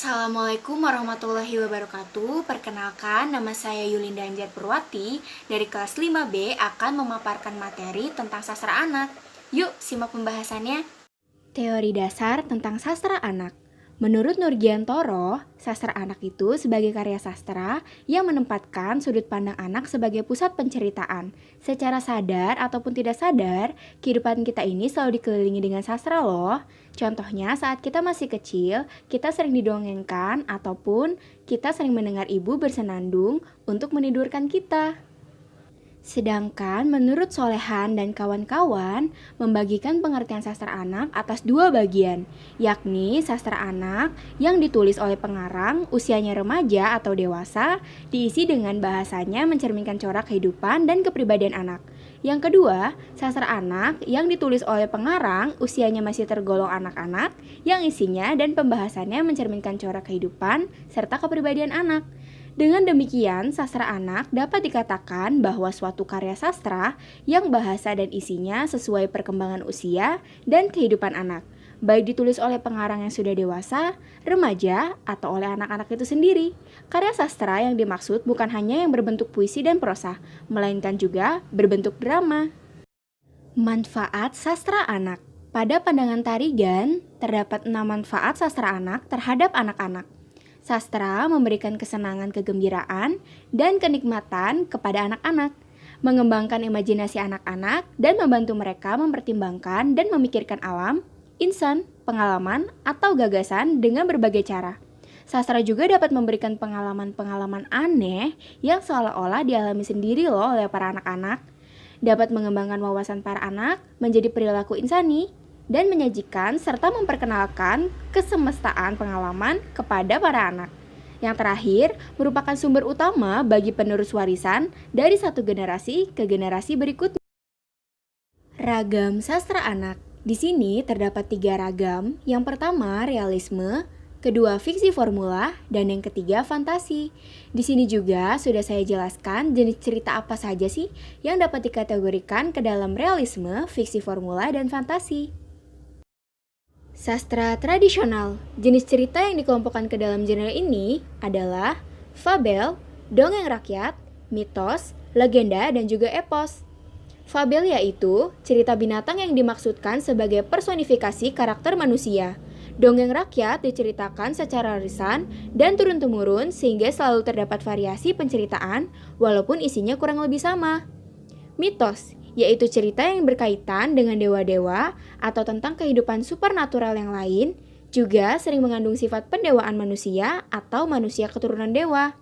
Assalamualaikum warahmatullahi wabarakatuh. Perkenalkan, nama saya Yulinda Anjar Purwati dari kelas 5B akan memaparkan materi tentang sastra anak. Yuk, simak pembahasannya. Teori dasar tentang sastra anak. Menurut Nurgiantoro, sastra anak itu sebagai karya sastra yang menempatkan sudut pandang anak sebagai pusat penceritaan. Secara sadar ataupun tidak sadar, kehidupan kita ini selalu dikelilingi dengan sastra loh. Contohnya saat kita masih kecil, kita sering didongengkan ataupun kita sering mendengar ibu bersenandung untuk menidurkan kita. Sedangkan menurut Solehan dan kawan-kawan membagikan pengertian sastra anak atas dua bagian, yakni sastra anak yang ditulis oleh pengarang usianya remaja atau dewasa, diisi dengan bahasanya mencerminkan corak kehidupan dan kepribadian anak. Yang kedua, sastra anak yang ditulis oleh pengarang usianya masih tergolong anak-anak, yang isinya dan pembahasannya mencerminkan corak kehidupan serta kepribadian anak. Dengan demikian, sastra anak dapat dikatakan bahwa suatu karya sastra yang bahasa dan isinya sesuai perkembangan usia dan kehidupan anak, baik ditulis oleh pengarang yang sudah dewasa, remaja, atau oleh anak-anak itu sendiri. Karya sastra yang dimaksud bukan hanya yang berbentuk puisi dan prosa, melainkan juga berbentuk drama. Manfaat sastra anak. Pada pandangan Tarigan, terdapat 6 manfaat sastra anak terhadap anak-anak. Sastra memberikan kesenangan, kegembiraan, dan kenikmatan kepada anak-anak, mengembangkan imajinasi anak-anak, dan membantu mereka mempertimbangkan dan memikirkan alam, insan, pengalaman, atau gagasan dengan berbagai cara. Sastra juga dapat memberikan pengalaman-pengalaman aneh yang seolah-olah dialami sendiri loh oleh para anak-anak, dapat mengembangkan wawasan para anak menjadi perilaku insani, dan menyajikan serta memperkenalkan kesemestaan pengalaman kepada para anak. Yang terakhir, merupakan sumber utama bagi penerus warisan dari satu generasi ke generasi berikutnya. Ragam sastra anak. Di sini terdapat 3 ragam. Yang pertama, realisme, kedua, fiksi formula, dan yang ketiga, fantasi. Di sini juga sudah saya jelaskan jenis cerita apa saja sih yang dapat dikategorikan ke dalam realisme, fiksi formula, dan fantasi. Sastra tradisional. Jenis cerita yang dikelompokkan ke dalam genre ini adalah fabel, dongeng rakyat, mitos, legenda, dan juga epos. Fabel yaitu cerita binatang yang dimaksudkan sebagai personifikasi karakter manusia. Dongeng rakyat diceritakan secara lisan dan turun-temurun sehingga selalu terdapat variasi penceritaan walaupun isinya kurang lebih sama. Mitos yaitu cerita yang berkaitan dengan dewa-dewa atau tentang kehidupan supernatural yang lain, juga sering mengandung sifat pendewaan manusia atau manusia keturunan dewa.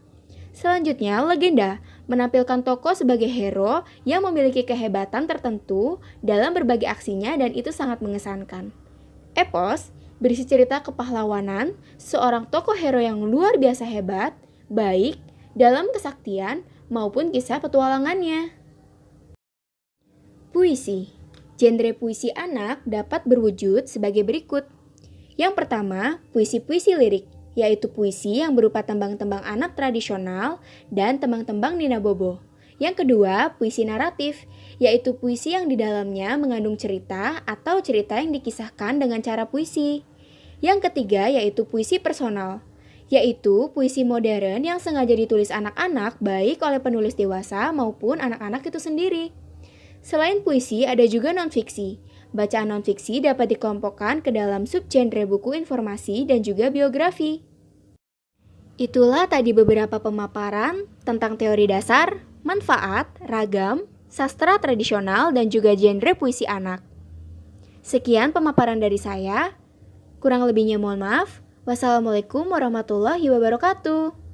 Selanjutnya, legenda menampilkan tokoh sebagai hero yang memiliki kehebatan tertentu dalam berbagai aksinya dan itu sangat mengesankan. Epos berisi cerita kepahlawanan seorang tokoh hero yang luar biasa hebat, baik dalam kesaktian maupun kisah petualangannya. Puisi. Genre puisi anak dapat berwujud sebagai berikut. Yang pertama, puisi-puisi lirik, yaitu puisi yang berupa tembang-tembang anak tradisional dan tembang-tembang Nina Bobo. Yang kedua, puisi naratif, yaitu puisi yang di dalamnya mengandung cerita atau cerita yang dikisahkan dengan cara puisi. Yang ketiga, yaitu puisi personal, yaitu puisi modern yang sengaja ditulis anak-anak baik oleh penulis dewasa maupun anak-anak itu sendiri. Selain puisi, ada juga non-fiksi. Bacaan non-fiksi dapat dikelompokkan ke dalam subgenre buku informasi dan juga biografi. Itulah tadi beberapa pemaparan tentang teori dasar, manfaat, ragam, sastra tradisional, dan juga genre puisi anak. Sekian pemaparan dari saya. Kurang lebihnya mohon maaf. Wassalamualaikum warahmatullahi wabarakatuh.